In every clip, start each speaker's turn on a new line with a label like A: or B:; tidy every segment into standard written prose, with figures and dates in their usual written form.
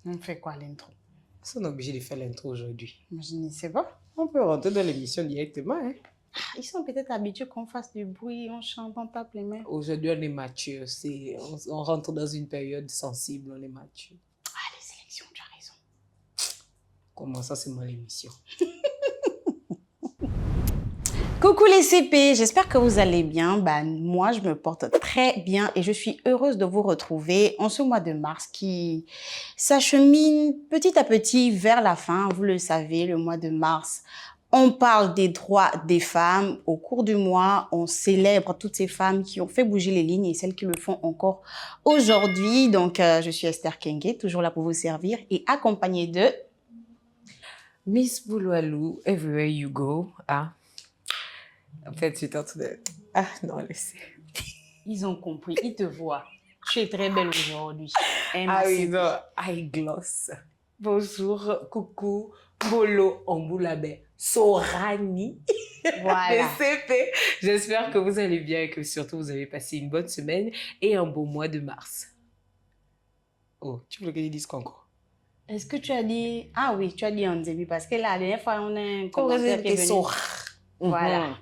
A: On fait quoi l'intro?
B: On est obligé de faire l'intro aujourd'hui.
A: Je ne sais pas.
B: On peut rentrer dans l'émission directement. Hein.
A: Ils sont peut-être habitués qu'on fasse du bruit, on chante, on tape les mains.
B: Aujourd'hui, on est mature. On rentre dans une période sensible, on est mature.
A: Ah, les sélections, tu as raison.
B: Comment ça, c'est moi l'émission?
A: Coucou les CP, j'espère que vous allez bien. Moi, je me porte très bien et je suis heureuse de vous retrouver en ce mois de mars qui s'achemine petit à petit vers la fin. Vous le savez, le mois de mars, on parle des droits des femmes. Au cours du mois, on célèbre toutes ces femmes qui ont fait bouger les lignes et celles qui le font encore aujourd'hui. Donc, je suis Esther Kenge, toujours là pour vous servir et accompagnée de
B: Miss Bouloualou, everywhere you go. Ah. En fait, tu es en train de... Ah, non, laissez.
A: Ils ont compris, ils te voient. Tu es très belle aujourd'hui.
B: Ah oui, non, eye gloss. Bonjour, coucou, bolo, amboulabé, sorani.
A: Voilà.
B: CP. J'espère que vous allez bien et que surtout vous avez passé une bonne semaine et un beau mois de mars. Oh, tu veux que je dise quoi encore?
A: Est-ce que tu as dit... Ah oui, tu as dit en début parce que la dernière fois, on a un commentaire qui est venu. Voilà.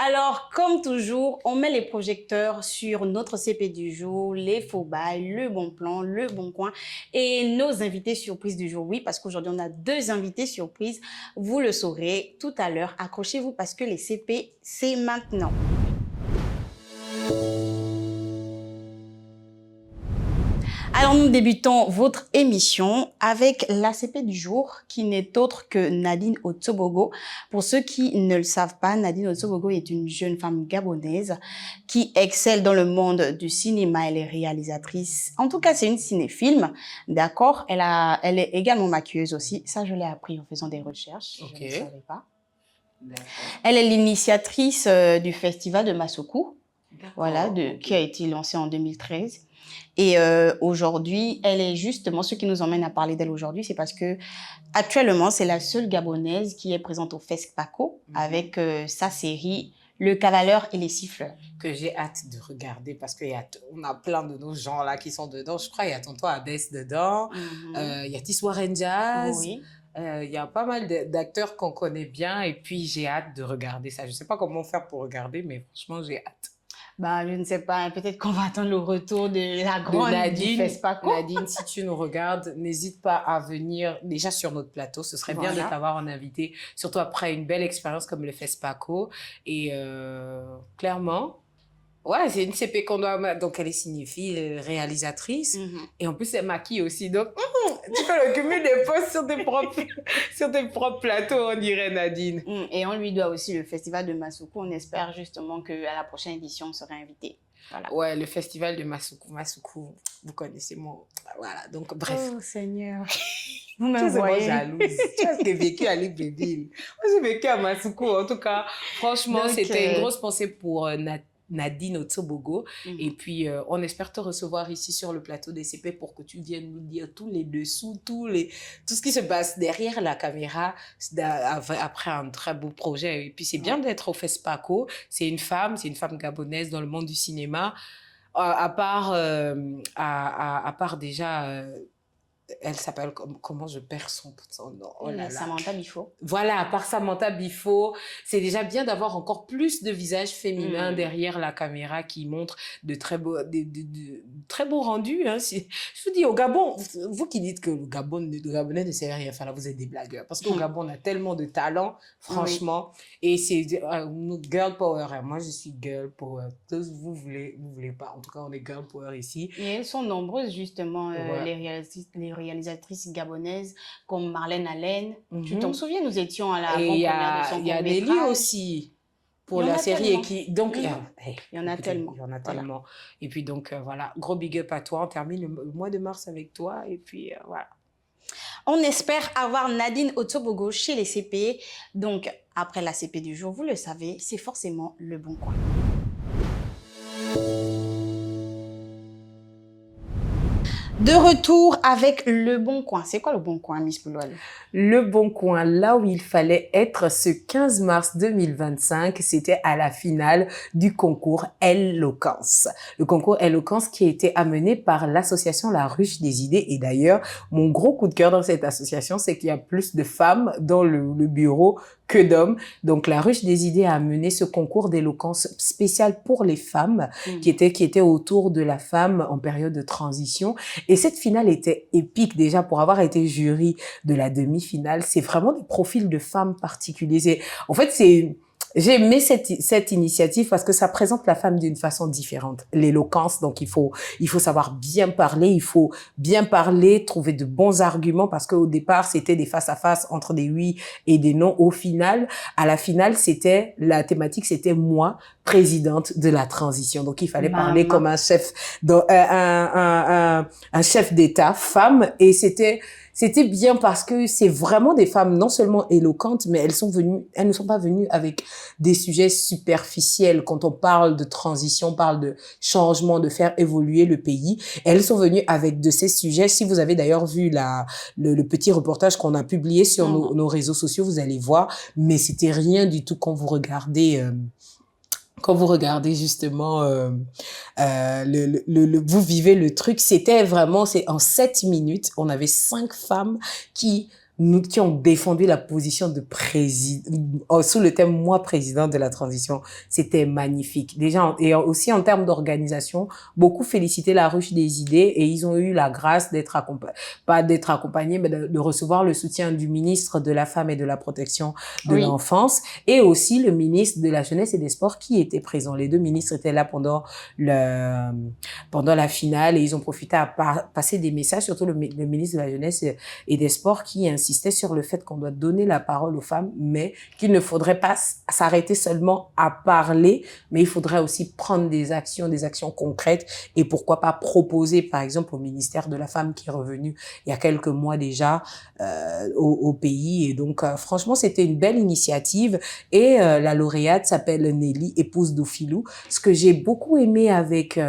A: Alors, comme toujours, on met les projecteurs sur notre CP du jour, les faux bails, le bon plan, le bon coin et nos invités surprises du jour. Oui, parce qu'aujourd'hui, on a 2 invités surprises. Vous le saurez tout à l'heure. Accrochez-vous parce que les CP, c'est maintenant. Alors, nous débutons votre émission avec l'ACP du jour, qui n'est autre que Nadine Otsobogo. Pour ceux qui ne le savent pas, Nadine Otsobogo est une jeune femme gabonaise qui excelle dans le monde du cinéma. Elle est réalisatrice. En tout cas, c'est une cinéfilm, d'accord? Elle est également maquilleuse aussi. Ça, je l'ai appris en faisant des recherches.
B: Ok.
A: Je ne savais pas. Elle est l'initiatrice du festival de Masuku, voilà, qui a été lancé en 2013. Et aujourd'hui, elle est justement, ce qui nous emmène à parler d'elle aujourd'hui, c'est parce que actuellement, c'est la seule Gabonaise qui est présente au FESPACO avec sa série Le Cavaleur et les Siffleurs.
B: Que j'ai hâte de regarder parce qu'on a plein de nos gens là qui sont dedans. Je crois qu'il y a tonton Abès dedans, il y a Tissoir Jazz.
A: Oui.
B: Il y a pas mal d'acteurs qu'on connaît bien et puis j'ai hâte de regarder ça. Je ne sais pas comment faire pour regarder, mais franchement, j'ai hâte.
A: Je ne sais pas, peut-être qu'on va attendre le retour de la grande
B: Nadine,
A: du FESPACO.
B: Nadine, si tu nous regardes, n'hésite pas à venir déjà sur notre plateau. Ce serait bien de t'avoir en invité, surtout après une belle expérience comme le FESPACO. Et clairement, ouais, c'est une CP qu'on doit... Donc, elle est cinéphile, réalisatrice. Et en plus, elle maquille aussi. Donc, tu fais le cumul des postes sur tes propres plateaux, on dirait, Nadine.
A: Et on lui doit aussi le festival de Masuku. On espère justement qu'à la prochaine édition, on sera invité. Voilà.
B: Ouais, le festival de Masuku. Masuku, vous connaissez moi. Voilà, donc bref.
A: Oh, Seigneur. Vous me voyez.
B: Jalouse. Tu as vécu à Libreville. Moi, j'ai vécu à Masuku. En tout cas, franchement, c'était une grosse pensée pour Nadine Otsobogo. Et puis, on espère te recevoir ici sur le plateau des CP pour que tu viennes nous dire tous les dessous, tout ce qui se passe derrière la caméra après un très beau projet. Et puis, c'est bien d'être au FESPACO. C'est une femme gabonaise dans le monde du cinéma. À part déjà... elle s'appelle, comment je perds son nom? Oh là là.
A: Samantha Bifo.
B: Voilà, à part Samantha Bifo, c'est déjà bien d'avoir encore plus de visages féminins derrière la caméra qui montrent de très beaux rendus. Hein. Je vous dis, au Gabon, vous qui dites que le Gabonais ne sait rien faire, là, vous êtes des blagueurs. Parce qu'au Gabon, on a tellement de talent, franchement. Et c'est girl power. Hein. Moi, je suis girl power. Vous voulez pas. En tout cas, on est girl power ici.
A: Et elles sont nombreuses, justement, les réalisatrices gabonaises comme Marlène Allen. Tu t'en souviens, nous étions à la première de son court-métrage.
B: Il y a Nelly aussi pour la série. Donc, il
A: y en a tellement.
B: Il y en a tellement. Et puis donc, voilà, gros big up à toi. On termine le mois de mars avec toi. Et puis, voilà.
A: On espère avoir Nadine Otsobogo chez les CP. Donc, après la CP du jour, vous le savez, c'est forcément le bon coin. De retour avec Le Bon Coin. C'est quoi Le Bon Coin, Miss Pouloual?
B: Le Bon Coin, là où il fallait être ce 15 mars 2025, c'était à la finale du concours Eloquence. Le concours Eloquence qui a été amené par l'association La Ruche des Idées. Et d'ailleurs, mon gros coup de cœur dans cette association, c'est qu'il y a plus de femmes dans le bureau que d'hommes. Donc, La Ruche des Idées a amené ce concours d'éloquence spécial pour les femmes qui était autour de la femme en période de transition. Et cette finale était épique déjà pour avoir été jury de la demi-finale. C'est vraiment des profils de femmes particuliers. En fait, j'ai aimé cette initiative parce que ça présente la femme d'une façon différente. L'éloquence, donc il faut savoir bien parler, trouver de bons arguments parce qu'au départ, c'était des face-à-face entre des oui et des non. À la finale, la thématique, c'était moi, présidente de la transition. Donc, il fallait parler comme un chef, un chef d'État, femme, et c'était bien parce que c'est vraiment des femmes non seulement éloquentes, mais elles ne sont pas venues avec des sujets superficiels. Quand on parle de transition, on parle de changement, de faire évoluer le pays. Elles sont venues avec de ces sujets. Si vous avez d'ailleurs vu le petit reportage qu'on a publié sur nos réseaux sociaux, vous allez voir. Mais c'était rien du tout quand vous regardez justement vous vivez le truc, c'est en 7 minutes, on avait 5 femmes qui ont défendu la position de président, sous le thème moi président de la transition. C'était magnifique. Déjà, et aussi en termes d'organisation, beaucoup félicité La Ruche des Idées et ils ont eu la grâce pas d'être accompagnés, mais de recevoir le soutien du ministre de la Femme et de la Protection de l'Enfance et aussi le ministre de la Jeunesse et des Sports qui était présent. Les deux ministres étaient là pendant la finale et ils ont profité à passer des messages, surtout le ministre de la Jeunesse et des Sports qui insistait sur le fait qu'on doit donner la parole aux femmes, mais qu'il ne faudrait pas s'arrêter seulement à parler, mais il faudrait aussi prendre des actions concrètes et pourquoi pas proposer, par exemple, au ministère de la Femme qui est revenu il y a quelques mois déjà au pays. Et donc, franchement, c'était une belle initiative et la lauréate s'appelle Nelly, épouse d'Oufilou. Ce que j'ai beaucoup aimé avec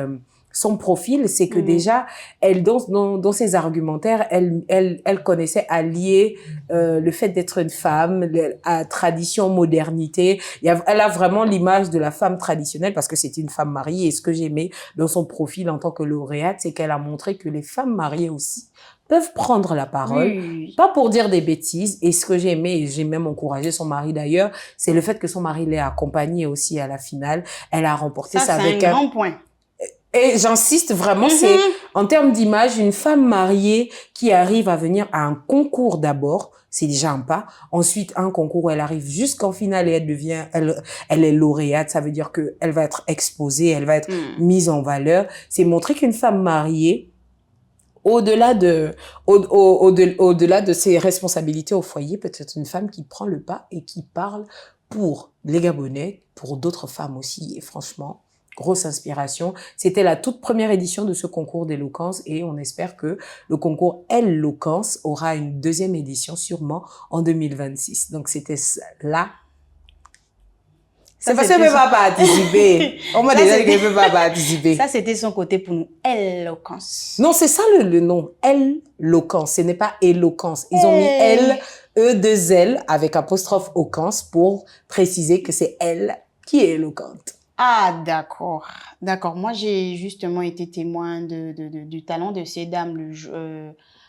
B: son profil, c'est que déjà, elle dans ses argumentaires, elle connaissait à lier le fait d'être une femme, à tradition, modernité. Elle a vraiment l'image de la femme traditionnelle parce que c'est une femme mariée. Et ce que j'aimais dans son profil en tant que lauréate, c'est qu'elle a montré que les femmes mariées aussi peuvent prendre la parole, pas pour dire des bêtises. Et ce que j'ai aimé, et j'ai même encouragé son mari d'ailleurs, c'est le fait que son mari l'ait accompagnée aussi à la finale. Elle a remporté ça avec
A: un grand point.
B: Et j'insiste vraiment, c'est en termes d'image, une femme mariée qui arrive à venir à un concours d'abord, c'est déjà un pas. Ensuite, un concours où elle arrive jusqu'en finale et elle est lauréate. Ça veut dire que elle va être exposée, elle va être mise en valeur. C'est montrer qu'une femme mariée, au-delà de ses responsabilités au foyer, peut-être une femme qui prend le pas et qui parle pour les Gabonais, pour d'autres femmes aussi. Et franchement, grosse inspiration. C'était la toute première édition de ce concours d'éloquence et on espère que le concours Eloquence aura une deuxième édition sûrement en 2026. Donc c'était là. C'est parce que je ne peux pas participer. On m'a déjà dit que je ne peux pas participer.
A: Ça, c'était son côté pour nous. Eloquence.
B: Non, c'est ça le nom. Eloquence. Ce n'est pas éloquence. Ils ont mis L, E2L avec apostrophe ocance pour préciser que c'est elle qui est éloquente.
A: Ah, d'accord. D'accord. Moi, j'ai justement été témoin du talent de ces dames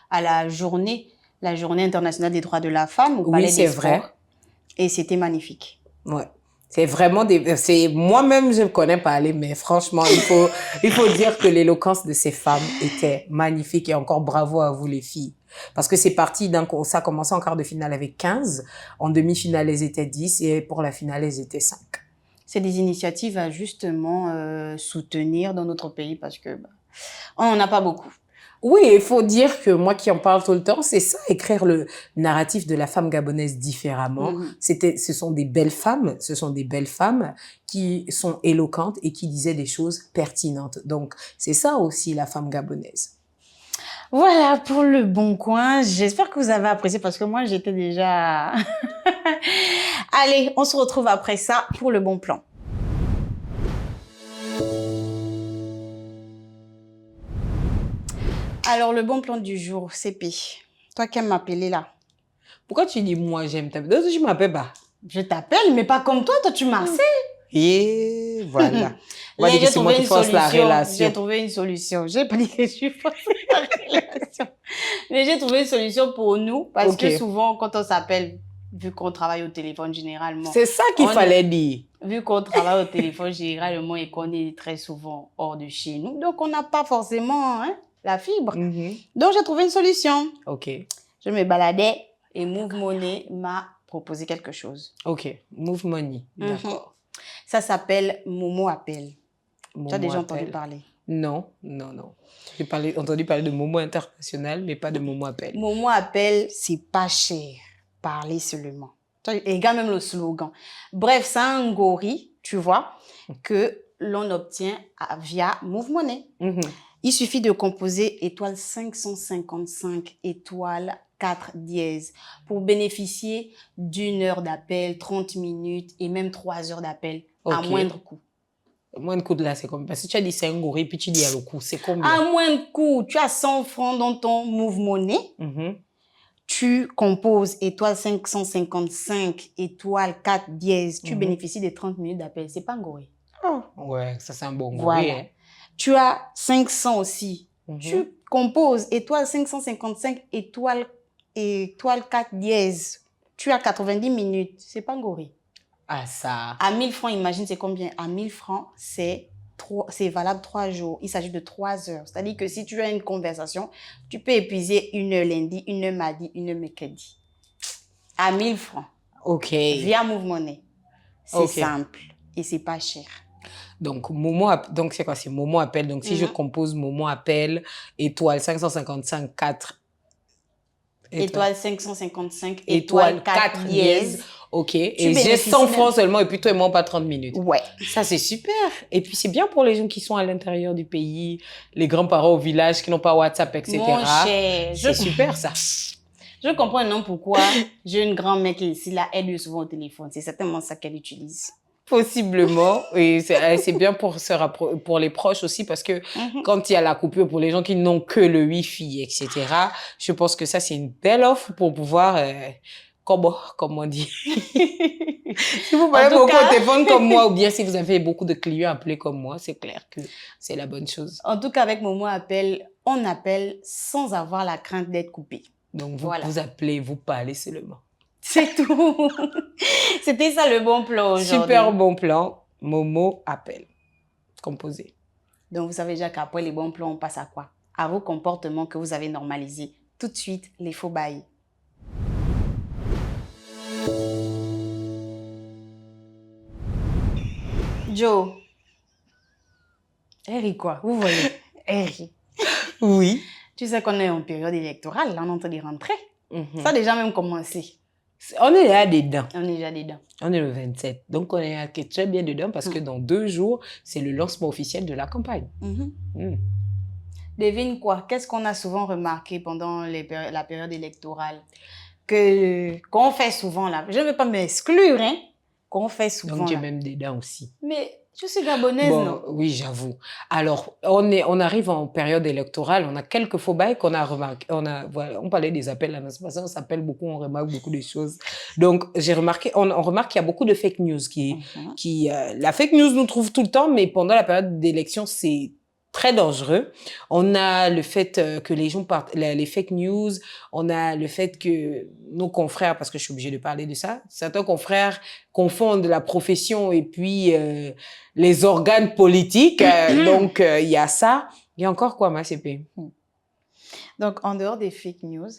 A: à la journée internationale des droits de la femme au Palais des Sports. Oui, c'est vrai. Et c'était magnifique.
B: Ouais. C'est vraiment moi-même, je ne connais pas aller, mais franchement, il faut dire que l'éloquence de ces femmes était magnifique et encore bravo à vous, les filles. Parce que c'est parti ça a commencé en quart de finale avec 15. En demi-finale, elles étaient 10 et pour la finale, elles étaient 5.
A: C'est des initiatives à justement soutenir dans notre pays parce que on n'en a pas beaucoup.
B: Oui, il faut dire que moi qui en parle tout le temps, c'est ça, écrire le narratif de la femme gabonaise différemment. Ce sont des belles femmes qui sont éloquentes et qui disaient des choses pertinentes. Donc, c'est ça aussi la femme gabonaise.
A: Voilà pour Le Bon Coin. J'espère que vous avez apprécié parce que moi, j'étais déjà... Allez, on se retrouve après ça pour le bon plan. Alors, le bon plan du jour, CP. Toi qui aimes m'appeler là.
B: Pourquoi tu dis moi j'aime t'appeler? Donc, tu m'appelles pas.
A: Je t'appelle, mais pas comme toi. Toi, tu m'harcèles.
B: Et voilà. On va
A: Là,
B: dire que c'est moi qui force la relation.
A: J'ai trouvé une solution. J'ai pas dit que je force la relation. Mais j'ai trouvé une solution pour nous. Parce que souvent, quand on s'appelle, vu qu'on travaille au téléphone généralement.
B: C'est ça qu'il fallait dire.
A: Vu qu'on travaille au téléphone généralement et qu'on est très souvent hors de chez nous. Donc, on n'a pas forcément la fibre. Donc, j'ai trouvé une solution.
B: OK.
A: Je me baladais et Move Money m'a proposé quelque chose.
B: OK. Move Money. D'accord.
A: Ça s'appelle Momo Appel. Tu as déjà entendu parler?
B: Non. J'ai entendu parler de Momo International, mais pas de Momo Appel.
A: Momo Appel, c'est pas cher. Parler seulement. Et regarde même le slogan. Bref, c'est un gorille, tu vois, que l'on obtient via Move Money. Il suffit de composer étoile 555 étoile 4 dièse pour bénéficier d'1 heure d'appel, 30 minutes et même 3 heures d'appel à moindre coût.
B: Moindre coût de là, c'est combien? Parce que tu as dit c'est un gorille, puis tu dis à le coût, c'est combien?
A: À moindre coût, tu as 100 francs dans ton Move Money. Tu composes étoile 555 étoile 4 dièse. Tu bénéficies de 30 minutes d'appel. C'est pas un gorille.
B: Ouais, ça c'est un bon gorille.
A: Voilà. Hein. Tu as 500 aussi. Tu composes étoile 555 étoile 4 dièse. Tu as 90 minutes. C'est pas un gorille.
B: Ah ça.
A: À 1000 francs, imagine c'est combien? À 1000 francs, c'est valable 3 jours. Il s'agit de 3 heures. C'est-à-dire que si tu as une conversation, tu peux épuiser 1 heure lundi, 1 heure mardi, 1 heure mercredi. À 1000 francs.
B: OK.
A: Via Move Money. C'est simple et c'est pas cher.
B: Donc, donc c'est quoi? C'est Momo Appel. Donc, si je compose Momo Appel, étoile 555, 4.
A: Étoile 555, étoile 4 dièse.
B: OK. Et j'ai 100 francs seulement et puis toi et moi, pas 30 minutes.
A: Ouais.
B: Ça, c'est super. Et puis, c'est bien pour les gens qui sont à l'intérieur du pays, les grands-parents au village qui n'ont pas WhatsApp, etc.
A: Mon cher.
B: C'est super, ça.
A: Je comprends non pourquoi j'ai une grand-mère qui est ici, là, elle lui souvent au téléphone. C'est certainement ça qu'elle utilise.
B: Possiblement. Et c'est bien pour les proches aussi parce que quand il y a la coupure pour les gens qui n'ont que le Wi-Fi, etc., je pense que ça, c'est une belle offre pour pouvoir, comme on dit. Si vous parlez beaucoup au téléphone comme moi ou bien si vous avez beaucoup de clients appelés comme moi, c'est clair que c'est la bonne chose.
A: En tout cas, avec Momo Appel, on appelle sans avoir la crainte d'être coupé.
B: Donc, vous appelez, vous parlez seulement.
A: C'est tout. C'était ça le bon plan aujourd'hui.
B: Super bon plan. Momo Appel. Composé.
A: Donc, vous savez déjà qu'après les bons plans, on passe à quoi? À vos comportements que vous avez normalisés. Tout de suite, les faux bails. Joe. Harry quoi? Vous voyez? Harry.
B: Oui.
A: Tu sais qu'on est en période électorale, là, on est en train de rentrer. Ça a déjà même commencé.
B: On est là dedans.
A: On est déjà dedans.
B: On est le 27. Donc, on est très bien dedans parce que dans 2 jours, c'est le lancement officiel de la campagne.
A: Devine quoi? Qu'est-ce qu'on a souvent remarqué pendant la période électorale? Qu'on fait souvent là. Je ne veux pas m'exclure, hein? Qu'on fait souvent.
B: Donc, tu es même dedans aussi.
A: Mais je suis gabonaise, non?
B: Oui, j'avoue. Alors, on arrive en période électorale, on a quelques faux bails qu'on a remarqué. On parlait des appels, là, on s'appelle beaucoup, on remarque beaucoup de choses. Donc, j'ai remarqué, on remarque qu'il y a beaucoup de fake news la fake news nous trouve tout le temps, mais pendant la période d'élection, c'est très dangereux. On a le fait que les gens partent, les fake news, on a le fait que nos confrères, parce que je suis obligée de parler de ça, certains confrères confondent la profession et puis les organes politiques. Donc, il y a ça. Il y a encore quoi, ma CP?
A: Donc, en dehors des fake news,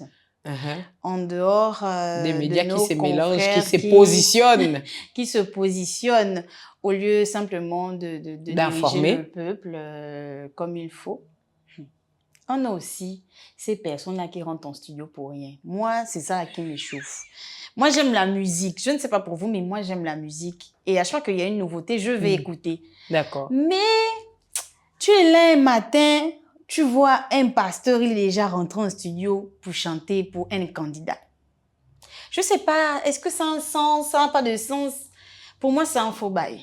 A: en dehors
B: des médias
A: de
B: qui se mélangent, qui se positionnent.
A: Qui se positionnent au lieu simplement d'informer le peuple comme il faut. On a aussi ces personnes-là qui rentrent en studio pour rien. Moi, c'est ça qui me chauffe. Moi, j'aime la musique. Je ne sais pas pour vous, mais moi, j'aime la musique. Et à chaque fois qu'il y a une nouveauté, je vais écouter.
B: D'accord.
A: Mais tu es là un matin, tu vois un pasteur, il est déjà rentré en studio pour chanter pour un candidat. Je ne sais pas, est-ce que ça a un sens, ça n'a pas de sens? Pour moi, c'est un faux bail.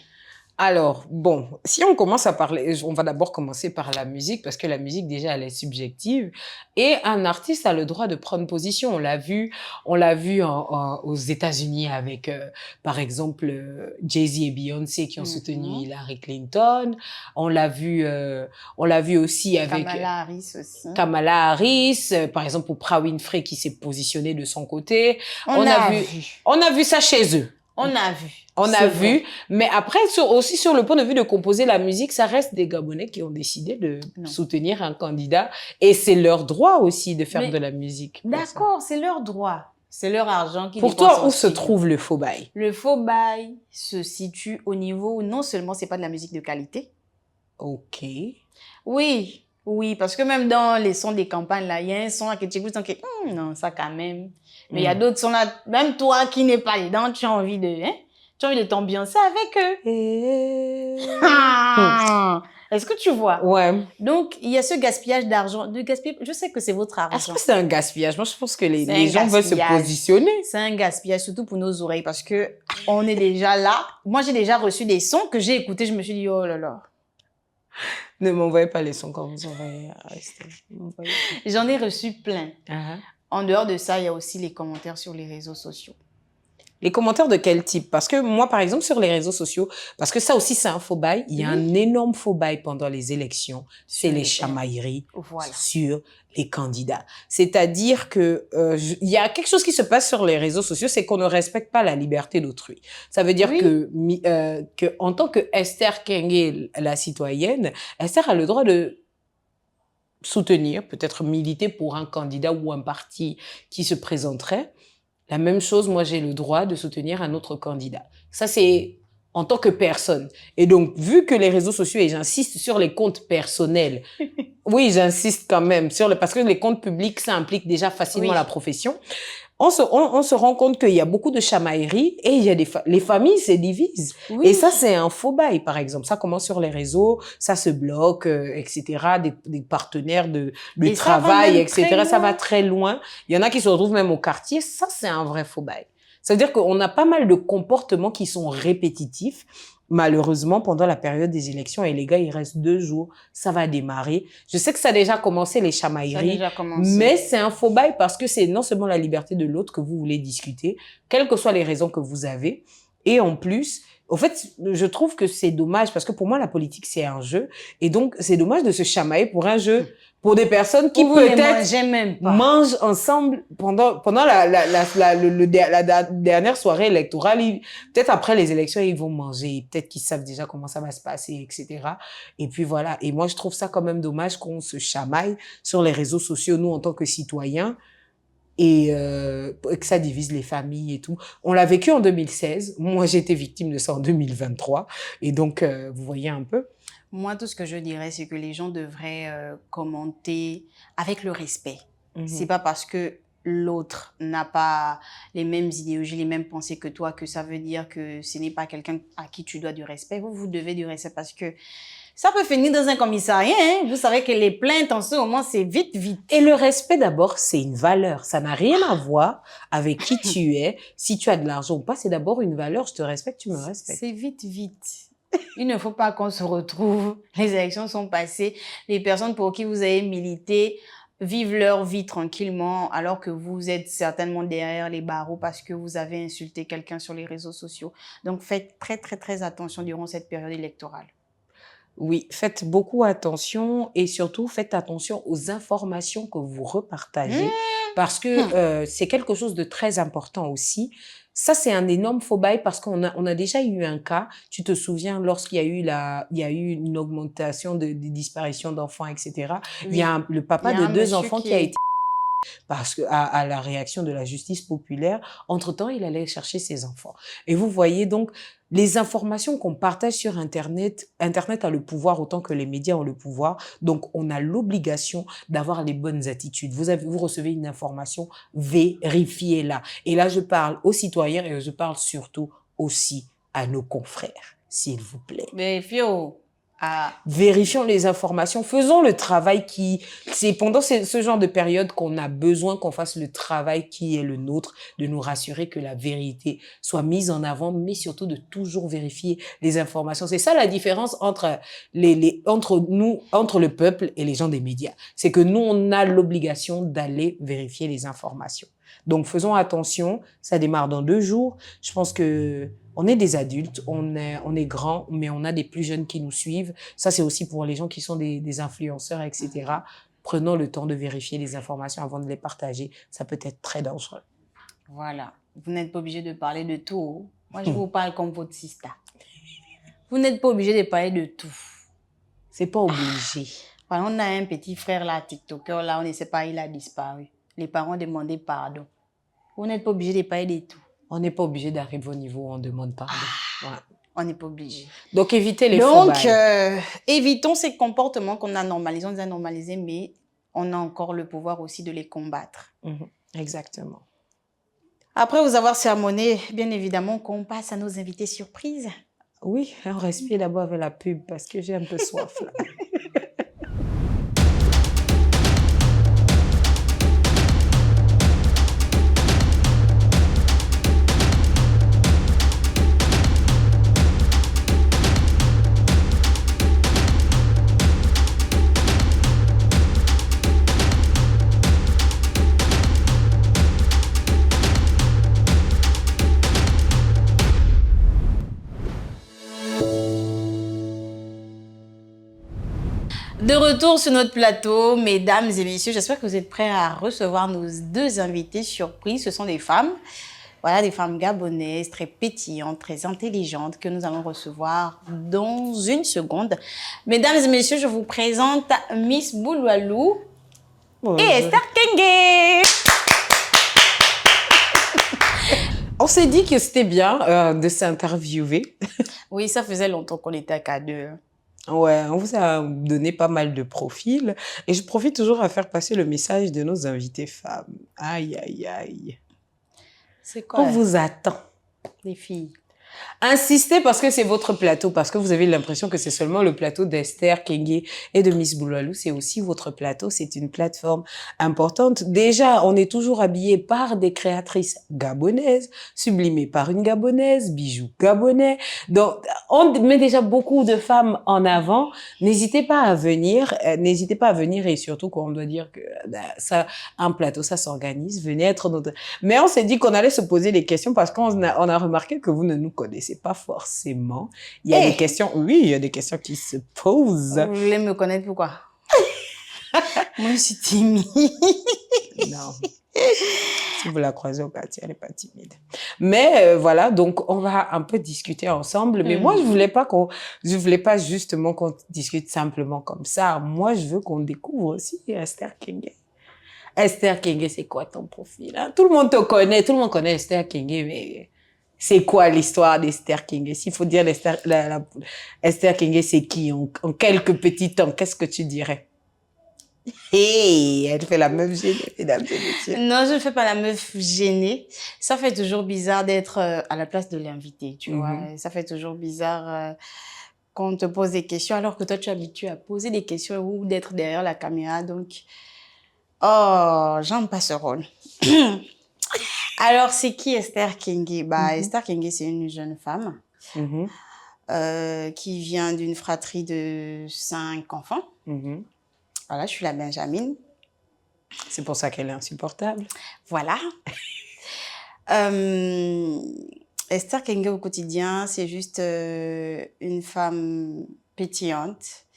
B: Alors, bon, si on commence à parler, on va d'abord commencer par la musique, parce que la musique, déjà, elle est subjective. Et un artiste a le droit de prendre position. On l'a vu aux États-Unis avec, par exemple, Jay-Z et Beyoncé qui ont soutenu Hillary Clinton. On l'a vu aussi avec
A: Kamala Harris aussi.
B: Kamala Harris, par exemple, Oprah Winfrey qui s'est positionnée de son côté. On a vu ça chez eux.
A: On a vu.
B: On a vu, mais après, aussi sur le point de vue de composer la musique, ça reste des Gabonais qui ont décidé de soutenir un candidat. Et c'est leur droit aussi de faire de la musique.
A: D'accord, c'est leur droit. C'est leur argent qui
B: Pour toi, où se trouve le faux bail?
A: Le faux bail se situe au niveau où non seulement c'est pas de la musique de qualité.
B: Ok.
A: Oui, oui, parce que même dans les sons des campagnes, là, il y a un son là que tu écoutes, qui non, ça quand même. Mais il y a d'autres sons là, même toi qui n'es pas dedans, tu as envie de t'ambiancer avec eux. Est-ce que tu vois?
B: Ouais.
A: Donc, il y a ce gaspillage d'argent. Je sais que c'est votre argent.
B: Est-ce que c'est un gaspillage? Moi, je pense que les gens veulent se positionner.
A: C'est un gaspillage, surtout pour nos oreilles, parce que on est déjà là. Moi, j'ai déjà reçu des sons que j'ai écoutés, je me suis dit, oh là là.
B: Ne m'envoyez pas les sons quand vous envoyez.
A: J'en ai reçu plein. En dehors de ça, il y a aussi les commentaires sur les réseaux sociaux.
B: Les commentaires de quel type? Parce que moi, par exemple, sur les réseaux sociaux, parce que ça aussi, c'est un faux bail. Il y a un énorme faux bail pendant les élections. C'est les chamailleries sur les candidats. C'est-à-dire que il y a quelque chose qui se passe sur les réseaux sociaux, c'est qu'on ne respecte pas la liberté d'autrui. Ça veut dire que en tant que Esther Kenge, la citoyenne, Esther a le droit de soutenir, peut-être militer pour un candidat ou un parti qui se présenterait. La même chose, moi, j'ai le droit de soutenir un autre candidat. Ça, c'est en tant que personne. Et donc, vu que les réseaux sociaux, et j'insiste sur les comptes personnels, oui, j'insiste quand même, parce que les comptes publics, ça implique déjà facilement la profession. On se rend compte qu'il y a beaucoup de chamailleries et il y a les familles se divisent. Oui. Et ça, c'est un faux bail, par exemple. Ça commence sur les réseaux, ça se bloque, etc. Des partenaires de travail, etc. Ça va très loin. Il y en a qui se retrouvent même au quartier. Ça, c'est un vrai faux bail. Ça veut dire qu'on a pas mal de comportements qui sont répétitifs. Malheureusement, pendant la période des élections, et les gars, il reste 2 jours, ça va démarrer. Je sais que ça a déjà commencé, les chamailleries, mais c'est un faux bail parce que c'est non seulement la liberté de l'autre que vous voulez discuter, quelles que soient les raisons que vous avez, et en plus, au fait, je trouve que c'est dommage parce que pour moi, la politique, c'est un jeu, et donc c'est dommage de se chamailler pour un jeu. Pour des personnes qui peut-être mangent ensemble pendant la dernière soirée électorale, peut-être après les élections, ils vont manger, peut-être qu'ils savent déjà comment ça va se passer, etc. Et puis voilà. Et moi, je trouve ça quand même dommage qu'on se chamaille sur les réseaux sociaux, nous, en tant que citoyens, et que ça divise les familles et tout. On l'a vécu en 2016. Moi, j'ai été victime de ça en 2023. Et donc, vous voyez un peu.
A: Moi, tout ce que je dirais, c'est que les gens devraient commenter avec le respect. C'est pas parce que l'autre n'a pas les mêmes idéologies, les mêmes pensées que toi, que ça veut dire que ce n'est pas quelqu'un à qui tu dois du respect. Vous devez du respect parce que ça peut finir dans un commissariat. Hein? Vous savez que les plaintes, en ce moment, c'est vite, vite.
B: Et le respect, d'abord, c'est une valeur. Ça n'a rien à voir avec qui tu es. Si tu as de l'argent ou pas, c'est d'abord une valeur. Je te respecte, tu me respectes.
A: C'est vite, vite. Il ne faut pas qu'on se retrouve. Les élections sont passées. Les personnes pour qui vous avez milité vivent leur vie tranquillement alors que vous êtes certainement derrière les barreaux parce que vous avez insulté quelqu'un sur les réseaux sociaux. Donc, faites très, très, très attention durant cette période électorale.
B: Oui, faites beaucoup attention et surtout faites attention aux informations que vous repartagez parce que c'est quelque chose de très important aussi. Ça, c'est un énorme faux bail parce qu'on a déjà eu un cas. Tu te souviens lorsqu'il y a eu une augmentation des disparitions d'enfants, etc. Oui. Il y a le papa de 2 enfants qui a été parce que à la réaction de la justice populaire, entre-temps, il allait chercher ses enfants. Et vous voyez donc les informations qu'on partage sur Internet a le pouvoir autant que les médias ont le pouvoir. Donc, on a l'obligation d'avoir les bonnes attitudes. Vous recevez une information, vérifiez-la. Et là, je parle aux citoyens et je parle surtout aussi à nos confrères, s'il vous plaît.
A: Mais Fio,
B: Vérifions les informations, faisons le travail c'est pendant ce genre de période qu'on a besoin qu'on fasse le travail qui est le nôtre, de nous rassurer que la vérité soit mise en avant, mais surtout de toujours vérifier les informations. C'est ça la différence entre entre le peuple et les gens des médias. C'est que nous, on a l'obligation d'aller vérifier les informations. Donc, faisons attention. Ça démarre dans 2 jours. Je pense que on est des adultes, on est grands, mais on a des plus jeunes qui nous suivent. Ça, c'est aussi pour les gens qui sont des influenceurs, etc. Prenons le temps de vérifier les informations avant de les partager. Ça peut être très dangereux.
A: Voilà. Vous n'êtes pas obligé de parler de tout. Moi, je vous parle comme votre sister. Vous n'êtes pas obligé de parler de tout.
B: C'est pas obligé.
A: Voilà, on a un petit frère là, TikToker, là, on ne sait pas, il a disparu. Les parents demandaient pardon. Vous n'êtes pas obligé de parler de tout.
B: On n'est pas obligé d'arriver au niveau où on demande pardon. Ouais.
A: On n'est pas obligé.
B: Donc, évitez les faux bails.
A: Donc, évitons ces comportements qu'on a normalisés. On les a normalisés, mais on a encore le pouvoir aussi de les combattre.
B: Exactement.
A: Après vous avoir sermonné, bien évidemment, qu'on passe à nos invités surprises.
B: Oui, on respire d'abord avec la pub parce que j'ai un peu soif là.
A: De retour sur notre plateau, mesdames et messieurs, j'espère que vous êtes prêts à recevoir nos 2 invités surprises. Ce sont des femmes, voilà, des femmes gabonaises, très pétillantes, très intelligentes, que nous allons recevoir dans 1 seconde. Mesdames et messieurs, je vous présente Miss Bouloualou et Esther Kenge.
B: On s'est dit que c'était bien de s'interviewer.
A: Oui, ça faisait longtemps qu'on était à K2.
B: Ouais, on vous a donné pas mal de profils et je profite toujours à faire passer le message de nos invités femmes. Aïe, aïe, aïe.
A: C'est quoi?
B: On vous attend.
A: Les filles.
B: Insistez parce que c'est votre plateau, parce que vous avez l'impression que c'est seulement le plateau d'Esther Kenge et de Miss Bouloualou. C'est aussi votre plateau, c'est une plateforme importante. Déjà, on est toujours habillé par des créatrices gabonaises, sublimées par une gabonaise, bijoux gabonais. Donc, on met déjà beaucoup de femmes en avant. N'hésitez pas à venir et surtout quand on doit dire que ça, un plateau, ça s'organise. Venez être notre... Mais on s'est dit qu'on allait se poser des questions parce qu'on a remarqué que vous ne nous connaissez pas forcément. Il y a des questions, oui, il y a des questions qui se posent.
A: Vous voulez me connaître pourquoi? Moi, je suis timide.
B: Non. Si vous la croisez au quartier, elle n'est pas timide. Mais voilà, donc on va un peu discuter ensemble. Mais moi, je voulais pas justement qu'on discute simplement comme ça. Moi, je veux qu'on découvre aussi Esther Kenge. Esther Kenge, c'est quoi ton profil, hein? Tout le monde te connaît, tout le monde connaît Esther Kenge, mais c'est quoi l'histoire d'Esther Kenge? S'il faut dire Esther Kenge, c'est qui en quelques petits temps? Qu'est-ce que tu dirais? Hey, elle fait la meuf gênée, mesdames et messieurs.
A: Non, je ne fais pas la meuf gênée. Ça fait toujours bizarre d'être à la place de l'invité, tu vois. Ça fait toujours bizarre quand on te pose des questions alors que toi, tu es habitué à poser des questions ou d'être derrière la caméra. Donc, oh, j'aime pas ce rôle. Alors, c'est qui Esther Kenge? Esther Kenge, c'est une jeune femme qui vient d'une fratrie de 5 enfants. Voilà, je suis la Benjamine.
B: C'est pour ça qu'elle est insupportable.
A: Voilà. Esther Kenge au quotidien, c'est juste une femme pétillante,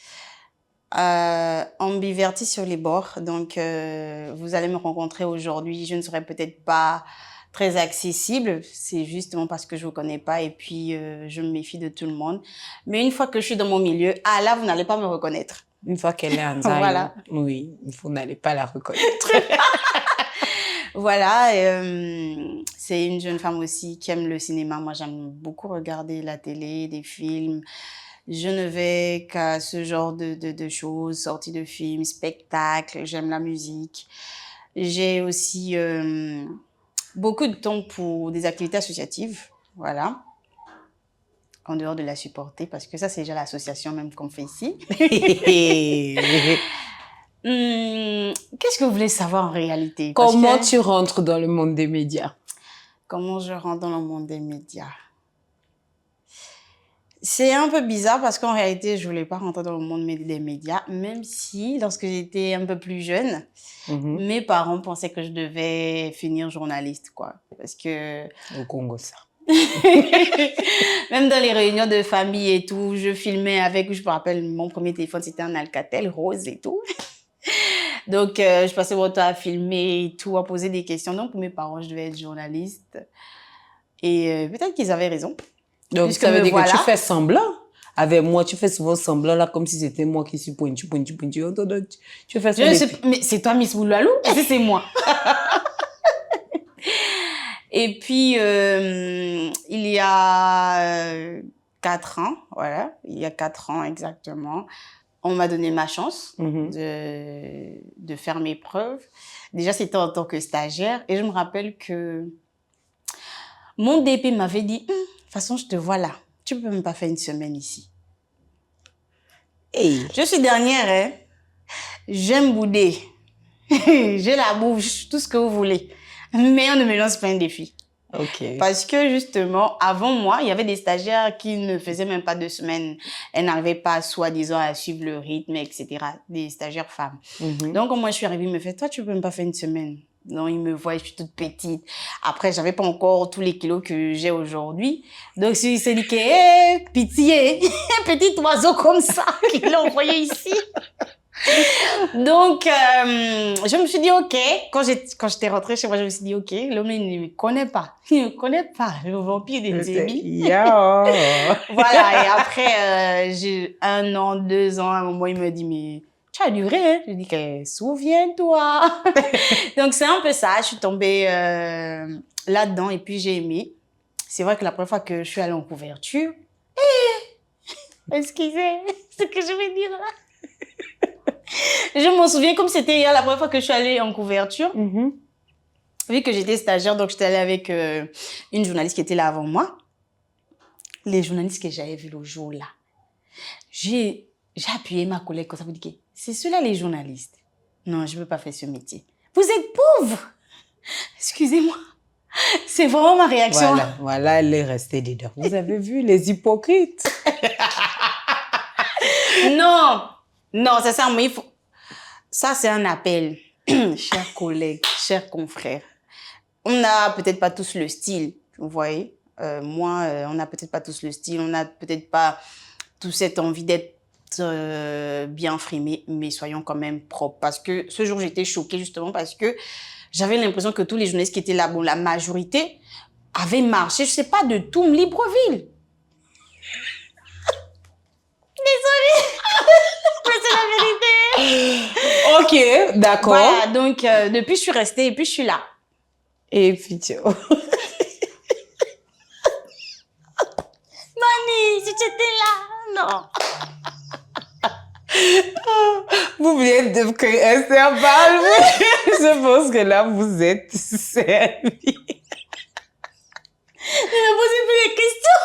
A: ambivertie sur les bords. Donc, vous allez me rencontrer aujourd'hui. Je ne serai peut-être pas très accessible. C'est justement parce que je ne vous connais pas et puis je me méfie de tout le monde. Mais une fois que je suis dans mon milieu, là, vous n'allez pas me reconnaître.
B: Une fois qu'elle est en Zion,
A: voilà.
B: Oui, vous n'allez pas la reconnaître.
A: Voilà, c'est une jeune femme aussi qui aime le cinéma. Moi, j'aime beaucoup regarder la télé, des films. Je ne vais qu'à ce genre de choses, sorties de films, spectacles. J'aime la musique. J'ai aussi beaucoup de temps pour des activités associatives. Voilà. en dehors de la supporter, parce que ça, c'est déjà l'association même qu'on fait ici. Qu'est-ce que vous voulez savoir en réalité?
B: Comment tu rentres dans le monde des médias?
A: Comment je rentre dans le monde des médias? C'est un peu bizarre parce qu'en réalité, je voulais pas rentrer dans le monde des médias, même si, lorsque j'étais un peu plus jeune, mes parents pensaient que je devais finir journaliste, quoi. Parce que...
B: Au Congo, ça.
A: Même dans les réunions de famille et tout, je filmais avec, je me rappelle, mon premier téléphone, c'était un Alcatel rose et tout. Donc, je passais mon temps à filmer et tout, à poser des questions. Donc, pour mes parents, je devais être journaliste. Et peut-être qu'ils avaient raison.
B: Donc,
A: puisque
B: ça veut dire
A: voilà.
B: que tu fais semblant. Avec moi, tu fais souvent semblant, là, comme si c'était moi qui suis pointu. Tu fais ça
A: Mais c'est toi, Miss Boulalou? Est-ce que c'est moi? Et puis, il y a 4 ans, voilà, il y a 4 ans exactement, on m'a donné ma chance de faire mes preuves. Déjà, c'était en tant que stagiaire. Et je me rappelle que mon DP m'avait dit, de toute façon, je te vois là. Tu peux même pas faire une semaine ici.
B: Hey.
A: Je suis dernière, hein. J'aime bouder. J'ai la bouche, tout ce que vous voulez. Mais on ne me lance pas un défi.
B: Okay.
A: Parce que justement, avant moi, il y avait des stagiaires qui ne faisaient même pas 2 semaines. Elles n'arrivaient pas, soi-disant, à suivre le rythme, etc. Des stagiaires femmes. Donc, quand moi, je suis arrivée, il me fait, toi, tu peux même pas faire une semaine. Donc, il me voit, je suis toute petite. Après, j'avais pas encore tous les kilos que j'ai aujourd'hui. Donc, il s'est dit que, hey, pitié, un petit oiseau comme ça qu'il l'a envoyé ici. Donc, je me suis dit, OK. Quand j'étais rentrée chez moi, je me suis dit, OK, l'homme, il ne me connaît pas. Il ne me connaît pas, le vampire de Nzébi. Voilà, et après, j'ai 1 an, 2 ans, à un moment, il me dit, mais tu as duré, hein? Je dis, souviens-toi. Donc, c'est un peu ça. Je suis tombée là-dedans et puis j'ai aimé. C'est vrai que la première fois que je suis allée en couverture, excusez, ce que je vais dire là. Je m'en souviens comme c'était hier la première fois que je suis allée en couverture. Vu que j'étais stagiaire, donc j'étais allée avec une journaliste qui était là avant moi. Les journalistes que j'avais vus le jour là, j'ai appuyé ma collègue comme ça, vous dit que c'est ceux-là les journalistes. Non, je ne veux pas faire ce métier. Vous êtes pauvre. Excusez-moi. C'est vraiment ma réaction.
B: Voilà, elle est restée dedans. Vous avez vu les hypocrites?
A: Non, c'est ça, mais il faut... Ça, c'est un appel. Chers collègues, chers confrères, on n'a peut-être pas tous le style, vous voyez. Moi, on n'a peut-être pas tous le style, on n'a peut-être pas tous cette envie d'être bien frimé, mais soyons quand même propres. Parce que ce jour, j'étais choquée justement parce que j'avais l'impression que tous les journalistes qui étaient là, bon, la majorité, avaient marché, je sais pas, de Toum, Libreville. Désolée, mais c'est la vérité.
B: Ok, d'accord.
A: Voilà, donc depuis, je suis restée et puis je suis là.
B: Et puis tu...
A: Mani, si tu étais là, non.
B: Vous venez de créer un bal, je pense que là, vous êtes servi.
A: Ne me posez plus les questions.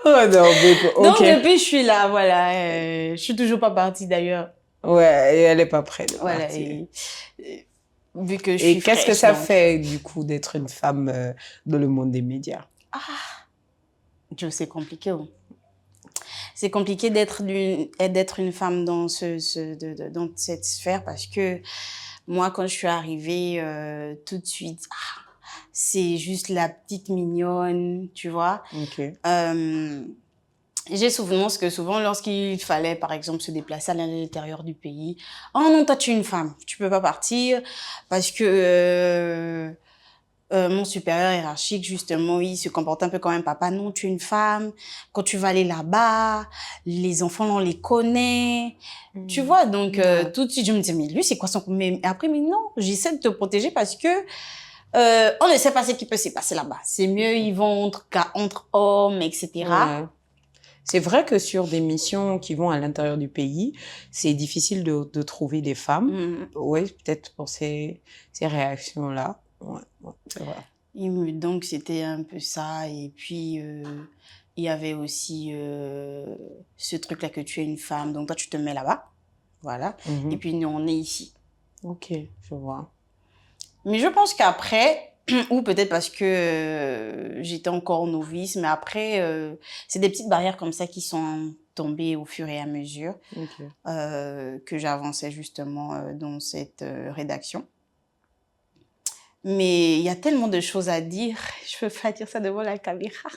B: Oh non, mais ok.
A: Donc depuis, je suis là, voilà. Je suis toujours pas partie d'ailleurs.
B: Ouais, et elle est pas prête de
A: Voilà.
B: partir.
A: Et vu que je suis
B: Et qu'est-ce que
A: fraîche,
B: ça
A: donc...
B: fait, du coup, d'être une femme dans le monde des médias?
A: Dieu, c'est compliqué. Oh. C'est compliqué d'être une femme dans dans cette sphère parce que moi, quand je suis arrivée, tout de suite, c'est juste la petite mignonne, tu vois.
B: Ok.
A: J'ai souvenir que souvent, lorsqu'il fallait, par exemple, se déplacer à l'intérieur du pays, « Oh non, toi, tu es une femme, tu peux pas partir parce que mon supérieur hiérarchique, justement, il se comporte un peu comme un papa. Non, tu es une femme. Quand tu vas aller là-bas, les enfants, on les connaît. Tu vois, donc tout de suite, je me disais, mais lui, c'est quoi son... Mais après, mais non, j'essaie de te protéger parce que on ne sait pas ce qui peut se passer là-bas. C'est mieux, ils vont entre hommes, etc.
B: Ouais. C'est vrai que sur des missions qui vont à l'intérieur du pays, c'est difficile de trouver des femmes. Oui, peut-être pour ces réactions-là. Ouais, c'est vrai.
A: Donc, c'était un peu ça. Et puis, il y avait aussi ce truc-là que tu es une femme. Donc, toi, tu te mets là-bas. Voilà. Et puis, nous, on est ici.
B: Ok, je vois.
A: Mais je pense qu'après, ou peut-être parce que j'étais encore novice, mais après, c'est des petites barrières comme ça qui sont tombées au fur et à mesure que j'avançais justement dans cette rédaction. Mais il y a tellement de choses à dire, je ne peux pas dire ça devant la caméra.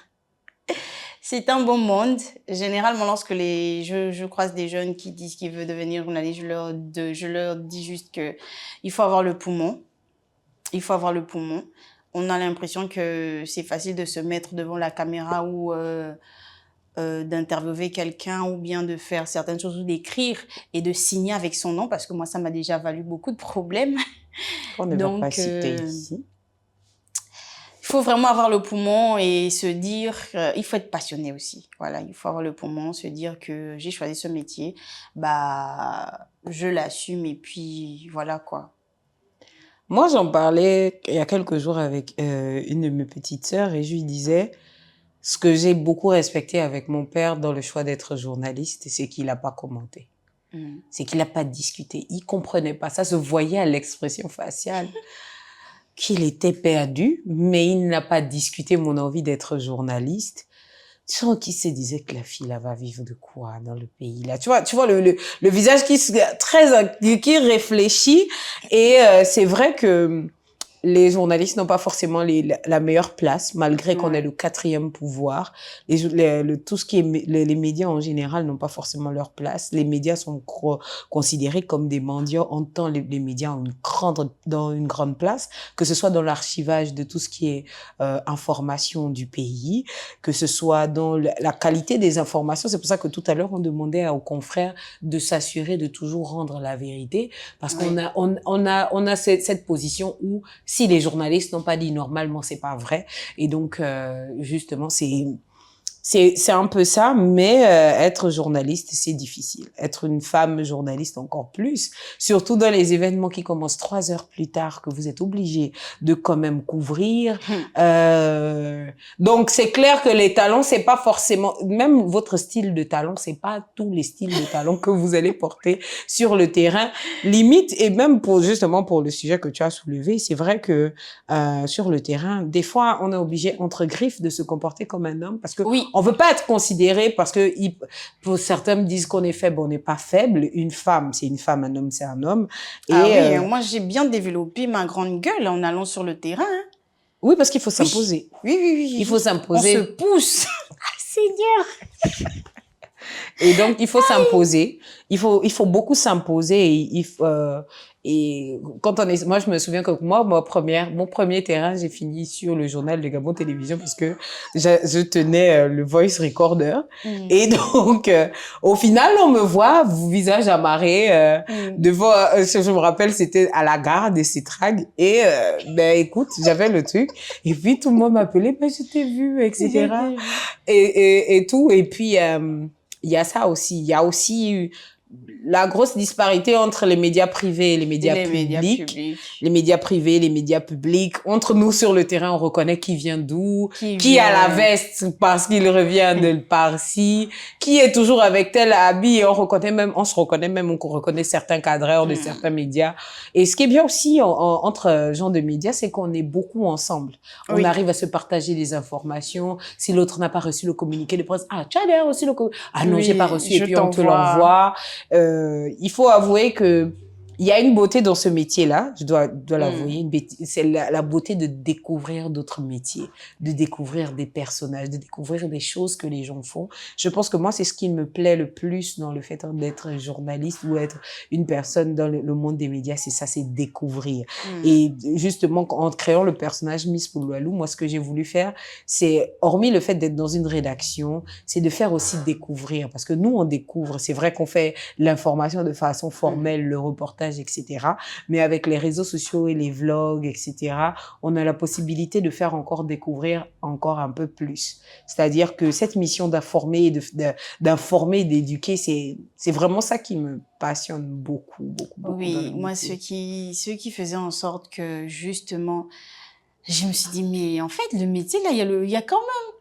A: C'est un bon monde. Généralement, lorsque je croise des jeunes qui disent qu'ils veulent devenir journalistes, je leur dis juste qu'il faut avoir le poumon. Il faut avoir le poumon. On a l'impression que c'est facile de se mettre devant la caméra ou d'interviewer quelqu'un ou bien de faire certaines choses ou d'écrire et de signer avec son nom parce que moi, ça m'a déjà valu beaucoup de problèmes.
B: On ne va pas citer ici.
A: Il faut vraiment avoir le poumon et se dire, il faut être passionné aussi. Voilà, il faut avoir le poumon, se dire que j'ai choisi ce métier, bah, je l'assume et puis voilà quoi.
B: Moi, j'en parlais il y a quelques jours avec une de mes petites sœurs et je lui disais ce que j'ai beaucoup respecté avec mon père dans le choix d'être journaliste, c'est qu'il n'a pas commenté. C'est qu'il n'a pas discuté. Il comprenait pas. Ça se voyait à l'expression faciale qu'il était perdu, mais il n'a pas discuté mon envie d'être journaliste. Tu sens qu'il se disait que la fille là va vivre de quoi dans le pays là. Tu vois le visage qui réfléchit et c'est vrai que les journalistes n'ont pas forcément la meilleure place, malgré qu'on ait le quatrième pouvoir. Tout ce qui est les médias en général n'ont pas forcément leur place. Les médias sont considérés comme des mendiants. En temps, les médias ont une grande place, que ce soit dans l'archivage de tout ce qui est information du pays, que ce soit dans la qualité des informations. C'est pour ça que tout à l'heure, on demandait aux confrères de s'assurer de toujours rendre la vérité, parce qu'on a cette position où si les journalistes n'ont pas dit normalement, c'est pas vrai. Et donc, justement, c'est un peu ça, mais être journaliste, c'est difficile. Être une femme journaliste encore plus, surtout dans les événements qui commencent 3 heures plus tard, que vous êtes obligé de quand même couvrir. Donc, c'est clair que les talons, c'est pas forcément, même votre style de talon, c'est pas tous les styles de talons que vous allez porter sur le terrain. Limite, et même justement pour le sujet que tu as soulevé, c'est vrai que sur le terrain, des fois, on est obligé, entre griffes, de se comporter comme un homme, parce que on veut pas être considéré parce que pour certains me disent qu'on est faible, on n'est pas faible. Une femme, c'est une femme, un homme, c'est un homme.
A: Et moi j'ai bien développé ma grande gueule en allant sur le terrain.
B: Oui, parce qu'il faut s'imposer.
A: Oui.
B: Il faut s'imposer.
A: On se pousse. Seigneur.
B: Et donc il faut s'imposer. Il faut beaucoup s'imposer. Et quand moi je me souviens que mon premier terrain, j'ai fini sur le journal de Gabon Télévision parce que je tenais le voice recorder. Et donc au final on me voit visage amarré devant je me rappelle c'était à la gare des Citragues et ben écoute, j'avais le truc et puis tout le monde m'appelait ben je t'ai vu etc. et tout et puis il y a ça aussi, il y a aussi la grosse disparité entre les médias privés et les médias publics. Les médias privés, les médias publics. Entre nous sur le terrain, on reconnaît qui vient d'où, qui a la veste parce qu'il revient de par-ci, qui est toujours avec tel habit et on se reconnaît même, on reconnaît certains cadreurs de certains médias. Et ce qui est bien aussi entre gens de médias, c'est qu'on est beaucoup ensemble. On arrive à se partager des informations. Si l'autre n'a pas reçu le communiqué de presse, ah, tu as bien reçu le communiqué. Ah non, j'ai pas reçu et puis on te l'envoie. Il faut avouer que il y a une beauté dans ce métier-là, je dois l'avouer, c'est la beauté de découvrir d'autres métiers, de découvrir des personnages, de découvrir des choses que les gens font. Je pense que moi, c'est ce qui me plaît le plus dans le fait d'être journaliste ou être une personne dans le monde des médias, c'est ça, c'est découvrir. Et justement, en créant le personnage Miss Pouloualou, moi, ce que j'ai voulu faire, c'est, hormis le fait d'être dans une rédaction, c'est de faire aussi découvrir, parce que nous, on découvre. C'est vrai qu'on fait l'information de façon formelle, le reportage, etc. Mais avec les réseaux sociaux et les vlogs, etc., on a la possibilité de faire encore découvrir encore un peu plus. C'est-à-dire que cette mission d'informer, d'informer, d'éduquer, c'est vraiment ça qui me passionne beaucoup.
A: Oui, moi, ceux qui faisaient en sorte que, justement, Je me suis dit, mais en fait, le métier, là, il y a quand même,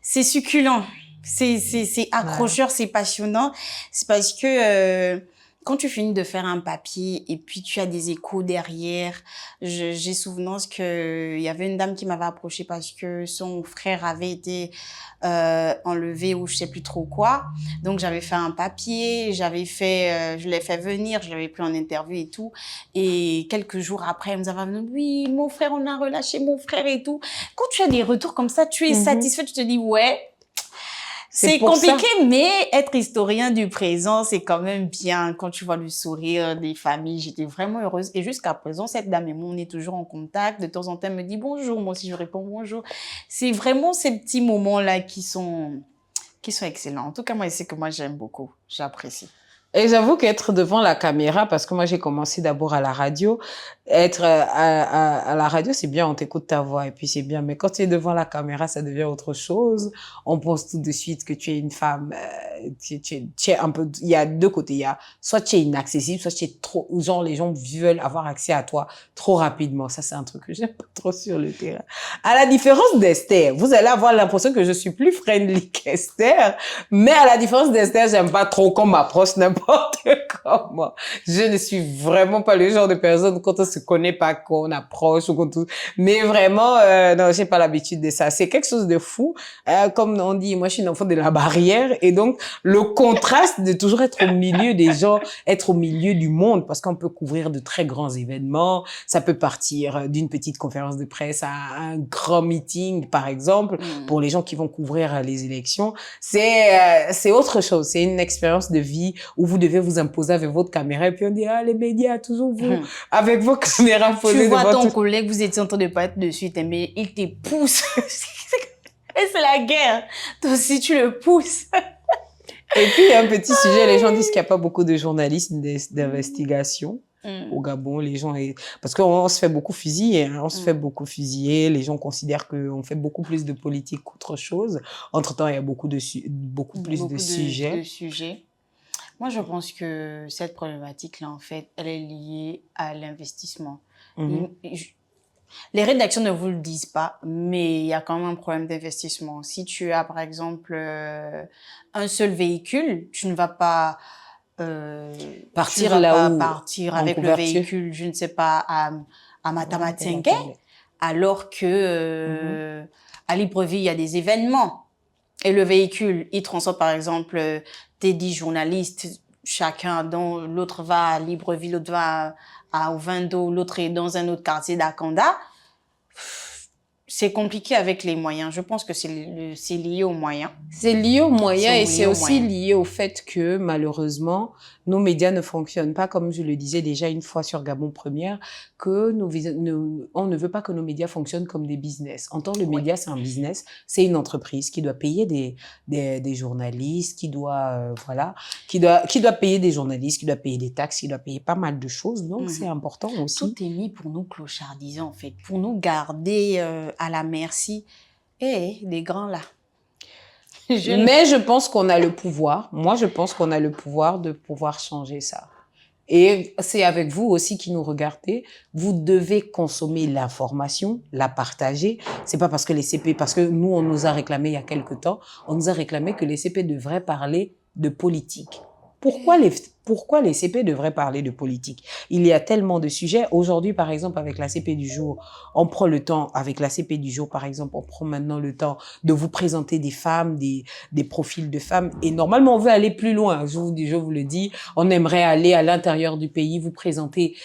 A: c'est succulent. C'est accrocheur, c'est passionnant. C'est parce que quand tu finis de faire un papier et puis tu as des échos derrière, j'ai souvenance que il y avait une dame qui m'avait approchée parce que son frère avait été enlevé ou je sais plus trop quoi. Donc j'avais fait un papier, je l'ai fait venir, je l'avais pris en interview et tout. Et quelques jours après, elle nous avait dit oui, mon frère, on a relâché mon frère et tout. Quand tu as des retours comme ça, tu es satisfait, tu te dis ouais. C'est compliqué, mais être historien du présent, c'est quand même bien. Quand tu vois le sourire des familles, j'étais vraiment heureuse. Et jusqu'à présent, cette dame et moi, on est toujours en contact. De temps en temps, elle me dit bonjour. Moi aussi, je réponds bonjour. C'est vraiment ces petits moments-là qui sont excellents. En tout cas, moi, c'est que moi, j'aime beaucoup. J'apprécie.
C: Et j'avoue qu'être devant la caméra, parce que moi j'ai commencé d'abord à la radio, être à la radio c'est bien, on t'écoute ta voix et puis c'est bien, mais quand tu es devant la caméra ça devient autre chose. On pense tout de suite que tu es une femme, tu es un peu, il y a deux côtés, il y a soit tu es inaccessible, soit tu es trop, genre les gens veulent avoir accès à toi trop rapidement. Ça c'est un truc que j'aime pas trop sur le terrain. À la différence d'Esther, vous allez avoir l'impression que je suis plus friendly qu'Esther, mais à la différence d'Esther, j'aime pas trop qu'on m'approche n'importe comment. Je ne suis vraiment pas le genre de personne quand on se connaît pas qu'on approche ou qu'on tout. Mais vraiment, non, j'ai pas l'habitude de ça. C'est quelque chose de fou. Comme on dit, moi, je suis une enfant de la barrière et donc le contraste de toujours être au milieu des gens, être au milieu du monde, parce qu'on peut couvrir de très grands événements. Ça peut partir d'une petite conférence de presse à un grand meeting, par exemple, pour les gens qui vont couvrir les élections. C'est autre chose. C'est une expérience de vie où vous devez vous imposer avec votre caméra et puis on dit ah les médias toujours vous avec vos caméras posées
A: devant. Tu vois
C: ton
A: collègue, vous étiez en train de parler dessus, mais il te pousse. Et c'est la guerre. Toi aussi tu le pousses.
C: Et puis il y a un petit sujet, les gens disent qu'il n'y a pas beaucoup de journalistes d'investigation. Au Gabon, les gens, parce qu'on se fait beaucoup fusiller, hein, on se fait beaucoup fusiller, les gens considèrent qu'on fait beaucoup plus de politique qu'autre chose. Entre-temps, il y a beaucoup plus de sujets.
A: Moi, je pense que cette problématique-là, en fait, elle est liée à l'investissement. Les rédactions ne vous le disent pas, mais il y a quand même un problème d'investissement. Si tu as, par exemple, un seul véhicule, tu ne vas pas partir avec le véhicule, je ne sais pas, à Matamatengue, alors que à Libreville, il y a des événements. Et le véhicule, il transporte, par exemple, tes 10 journalistes, chacun, dont l'autre va à Libreville, l'autre va à Ovando, l'autre est dans un autre quartier d'Akanda. C'est compliqué avec les moyens. Je pense que c'est lié aux moyens.
C: C'est lié aux moyens et c'est aussi lié au fait que, malheureusement, nos médias ne fonctionnent pas, comme je le disais déjà une fois sur Gabon Première, que on ne veut pas que nos médias fonctionnent comme des business. En tant que le média, c'est un business, c'est une entreprise qui doit payer des journalistes, qui doit payer des journalistes, qui doit payer des taxes, qui doit payer pas mal de choses. Donc, c'est important aussi.
A: Tout est mis pour nous clochardiser, en fait, pour nous garder à la merci. Les grands là.
C: Mais je pense qu'on a le pouvoir. Moi, je pense qu'on a le pouvoir de pouvoir changer ça. Et c'est avec vous aussi qui nous regardez. Vous devez consommer l'information, la partager. C'est pas parce que les CP, parce que nous, on nous a réclamé il y a quelque temps, on nous a réclamé que les CP devraient parler de politique. Pourquoi les CP devraient parler de politique? Il y a tellement de sujets. Aujourd'hui, par exemple, avec la CP du jour, on prend le temps, avec la CP du jour, par exemple, on prend maintenant le temps de vous présenter des femmes, des profils de femmes. Et normalement, on veut aller plus loin. Je vous le dis, on aimerait aller à l'intérieur du pays, vous présenter,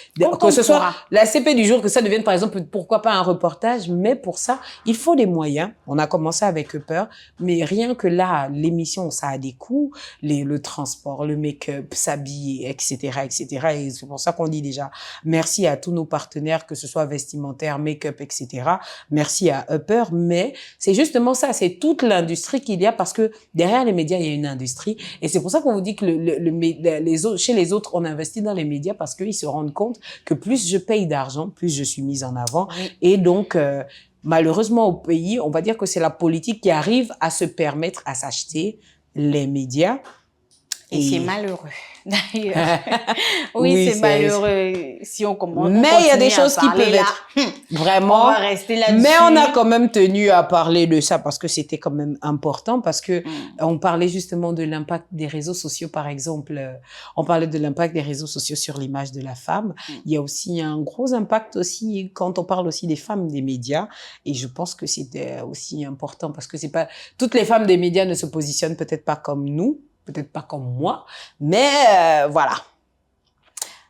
C: que ce soit la CP du jour, que ça devienne, par exemple, pourquoi pas un reportage. Mais pour ça, il faut des moyens. On a commencé avec Upper, mais rien que là, l'émission, ça a des coûts. Le transport, le make-up, s'habiller, etc., etc. Et c'est pour ça qu'on dit déjà merci à tous nos partenaires, que ce soit vestimentaire, make-up, etc. Merci à Upper, mais c'est justement ça, c'est toute l'industrie qu'il y a, parce que derrière les médias, il y a une industrie. Et c'est pour ça qu'on vous dit que chez les autres, on investit dans les médias parce qu'ils se rendent compte que plus je paye d'argent, plus je suis mise en avant. Oui. Et donc, malheureusement, au pays, on va dire que c'est la politique qui arrive à se permettre à s'acheter les médias.
A: Et c'est malheureux. D'ailleurs, oui,
C: Oui,
A: c'est malheureux si on commence.
C: Mais il y a des choses qui peuvent être vraiment.
A: On va rester là-dessus.
C: Mais on a quand même tenu à parler de ça parce que c'était quand même important, parce que on parlait justement de l'impact des réseaux sociaux, par exemple. On parlait de l'impact des réseaux sociaux sur l'image de la femme. Il y a aussi un gros impact aussi quand on parle aussi des femmes des médias. Et je pense que c'était aussi important parce que c'est pas toutes les femmes des médias ne se positionnent peut-être pas comme nous, peut-être pas comme moi, mais voilà.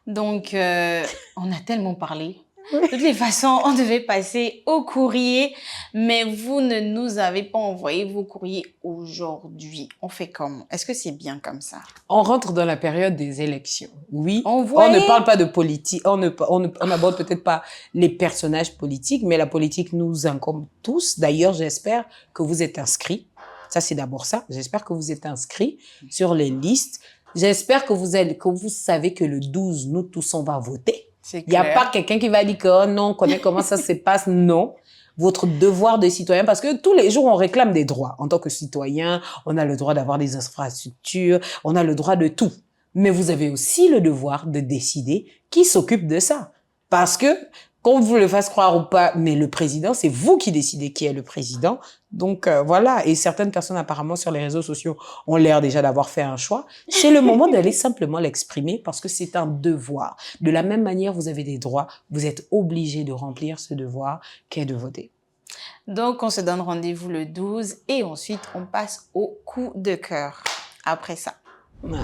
A: Donc, on a tellement parlé. De toutes les façons, on devait passer au courrier, mais vous ne nous avez pas envoyé vos courriers aujourd'hui. On fait comment? Est-ce que c'est bien comme ça?
C: On rentre dans la période des élections. Oui, on
A: Envoyez.
C: ne parle pas de politique, on n'aborde peut-être pas les personnages politiques, mais la politique nous incombe tous. D'ailleurs, j'espère que vous êtes inscrits. Ça, c'est d'abord ça. J'espère que vous êtes inscrits sur les listes. J'espère que vous savez que le 12, nous tous, on va voter. Il n'y a pas quelqu'un qui va dire que, oh non, on connaît comment ça se passe. Non. Votre devoir de citoyen, parce que tous les jours, on réclame des droits. En tant que citoyen, on a le droit d'avoir des infrastructures, on a le droit de tout. Mais vous avez aussi le devoir de décider qui s'occupe de ça. Parce que, qu'on vous le fasse croire ou pas, mais le président, c'est vous qui décidez qui est le président. Donc, voilà. Et certaines personnes, apparemment, sur les réseaux sociaux, ont l'air déjà d'avoir fait un choix. C'est le moment d'aller simplement l'exprimer parce que c'est un devoir. De la même manière, vous avez des droits. Vous êtes obligé de remplir ce devoir qu'est de voter.
A: Donc, on se donne rendez-vous le 12 et ensuite, on passe au coup de cœur. Après ça.
C: Ouais.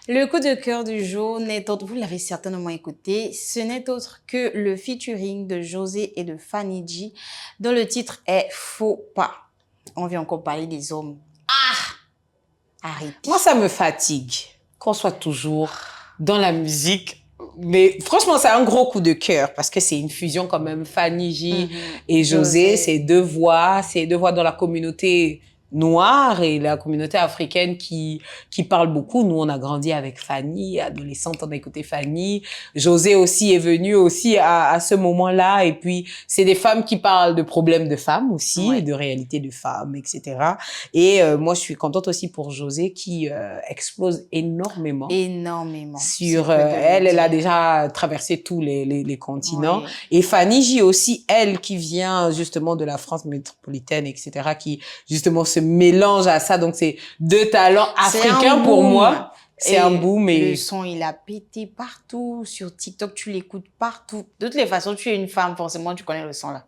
A: Le coup de cœur du jour n'est autre, vous l'avez certainement écouté, ce n'est autre que le featuring de José et de Fanny G, dont le titre est Faux pas. On vient encore parler des hommes. Ah! Arrêtez.
C: Moi, ça me fatigue qu'on soit toujours dans la musique. Mais franchement, c'est un gros coup de cœur parce que c'est une fusion quand même. Fanny G et José, c'est deux voix dans la communauté noire et la communauté africaine qui parle beaucoup. Nous, on a grandi avec Fanny, adolescente, on a écouté Fanny. José aussi est venu aussi à ce moment-là. Et puis, c'est des femmes qui parlent de problèmes de femmes aussi, de réalités de femmes, etc. Et moi, je suis contente aussi pour José qui explose énormément.
A: Énormément.
C: Sur elle a déjà traversé tous les continents. Ouais. Et Fanny J aussi, elle qui vient justement de la France métropolitaine, etc., qui justement se mélange à ça. Donc, c'est deux talents africains pour moi. C'est un boom. Et
A: le son, il a pété partout. Sur TikTok, tu l'écoutes partout. De toutes les façons, tu es une femme, forcément, tu connais le son là.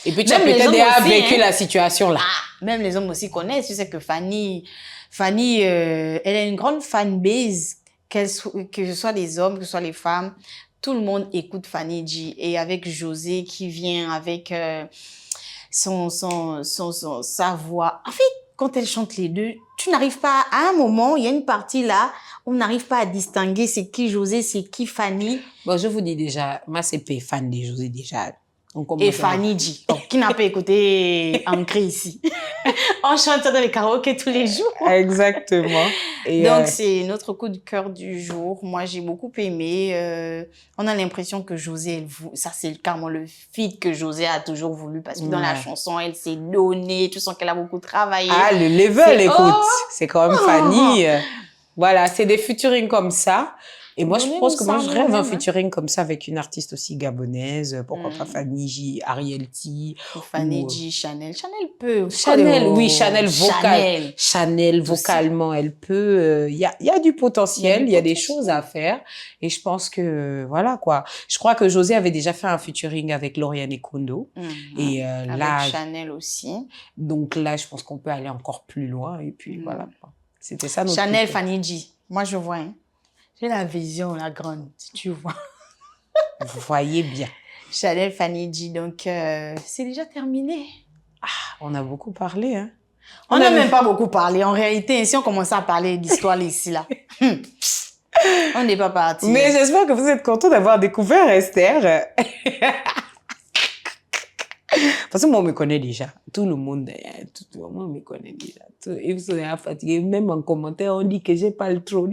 C: Et puis, tu as peut-être déjà vécu la situation là.
A: Même les hommes aussi connaissent. Tu sais que Fanny, elle a une grande fanbase, que ce soit les hommes, que ce soit les femmes. Tout le monde écoute Fanny G. Et avec José qui vient avec sa voix. En fait, quand elle chante les deux, tu n'arrives pas, à un moment, il y a une partie là, on n'arrive pas à distinguer c'est qui José, c'est qui Fanny.
C: Bon, je vous dis déjà, moi, c'est pas fan de José déjà.
A: Et Fanny G. Oh, qui n'a pas écouté Ancré ici? On chante dans les karaokés tous les jours.
C: Exactement.
A: Et donc, c'est notre coup de cœur du jour. Moi, j'ai beaucoup aimé. On a l'impression que José, ça c'est carrément le feat que José a toujours voulu parce que dans la chanson, elle s'est donnée. Tu sens qu'elle a beaucoup travaillé.
C: Ah, le level, écoute. C'est quand même Fanny. Voilà, c'est des featuring comme ça. Et moi, je pense que moi, je rêve un featuring comme ça avec une artiste aussi gabonaise. Pourquoi pas Fanny J, Ariel T.
A: Fanny J, Chanel. Chanel peut.
C: Chanel, oui, Chanel vocal. Chanel vocalement, elle peut. Il y a du potentiel, il y a des choses à faire. Et je pense que, voilà, quoi. Je crois que José avait déjà fait un featuring avec Lauriane Ekondo. Et là.
A: Avec Chanel aussi.
C: Donc là, je pense qu'on peut aller encore plus loin. Et puis, voilà. C'était ça, notre
A: Chanel, Fanny J. Moi, je vois, hein. J'ai la vision, la grande, tu vois.
C: Vous voyez bien.
A: Chanel, Fanny G, donc c'est déjà terminé.
C: Ah, on a beaucoup parlé, hein.
A: On n'a même pas beaucoup parlé. En réalité, si on commençait à parler d'histoire ici, là, on n'est pas parti.
C: Mais j'espère que vous êtes content d'avoir découvert Esther. Parce que moi, on me connaît déjà. Tout le monde, moi, me connaît déjà. Et vous serez fatigué. Même en commentaire, on dit que j'ai pas le trou.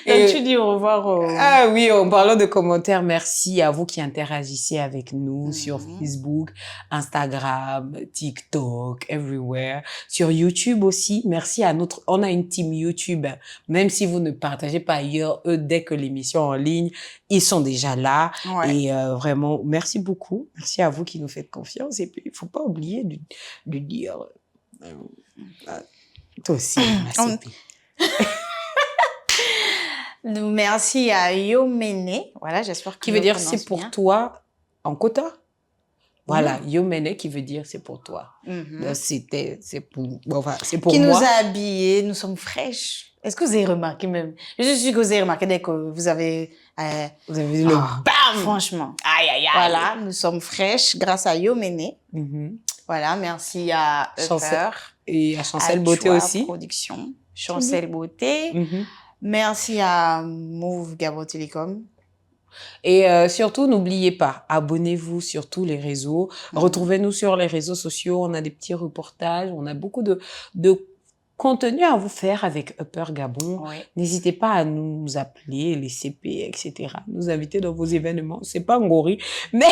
C: Et
A: tu dis au revoir
C: Ah oui, en parlant de commentaires, merci à vous qui interagissez avec nous sur Facebook, Instagram, TikTok, everywhere. Sur YouTube aussi, merci à on a une team YouTube. Même si vous ne partagez pas ailleurs, eux, dès que l'émission est en ligne, ils sont déjà là.
A: Ouais.
C: Et vraiment, merci beaucoup. Merci à vous qui nous faites confiance. Et puis, il faut pas oublier de dire... toi aussi, merci.
A: Merci à Yomene. Voilà, j'espère que
C: Qui veut dire c'est pour toi en quota. Voilà, Yomene qui veut dire c'est pour toi. C'est pour
A: qui
C: moi.
A: Qui nous a habillés, nous sommes fraîches. Est-ce que vous avez remarqué même? Je suis sûre que vous avez remarqué dès que vous avez
C: vu le bam!
A: Franchement.
C: Aïe, aïe, aïe.
A: Voilà, nous sommes fraîches grâce à Yomene. Voilà, merci à Upper.
C: Et à Chancel Beauté aussi.
A: Production. Chancel Beauté. Merci à Move Gabon Télécom.
C: Et surtout, n'oubliez pas, abonnez-vous sur tous les réseaux. Retrouvez-nous sur les réseaux sociaux. On a des petits reportages. On a beaucoup de contenu à vous faire avec Upper Gabon.
A: Oui.
C: N'hésitez pas à nous appeler, les CP, etc. Nous inviter dans vos événements. C'est pas Ngori, mais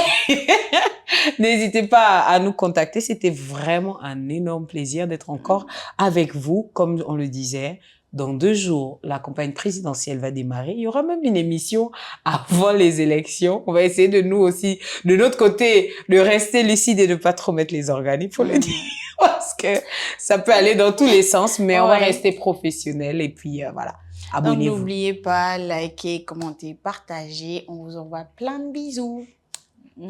C: n'hésitez pas à nous contacter. C'était vraiment un énorme plaisir d'être encore avec vous, comme on le disait. Dans 2 jours, la campagne présidentielle va démarrer. Il y aura même une émission avant les élections. On va essayer de nous aussi, de notre côté, de rester lucide et de pas trop mettre les organes, il faut le dire. Parce que ça peut aller dans tous les sens, mais on va rester professionnel. Et puis, voilà. Abonnez-vous.
A: Donc, n'oubliez pas, likez, commentez, partagez. On vous envoie plein de bisous. Mouah.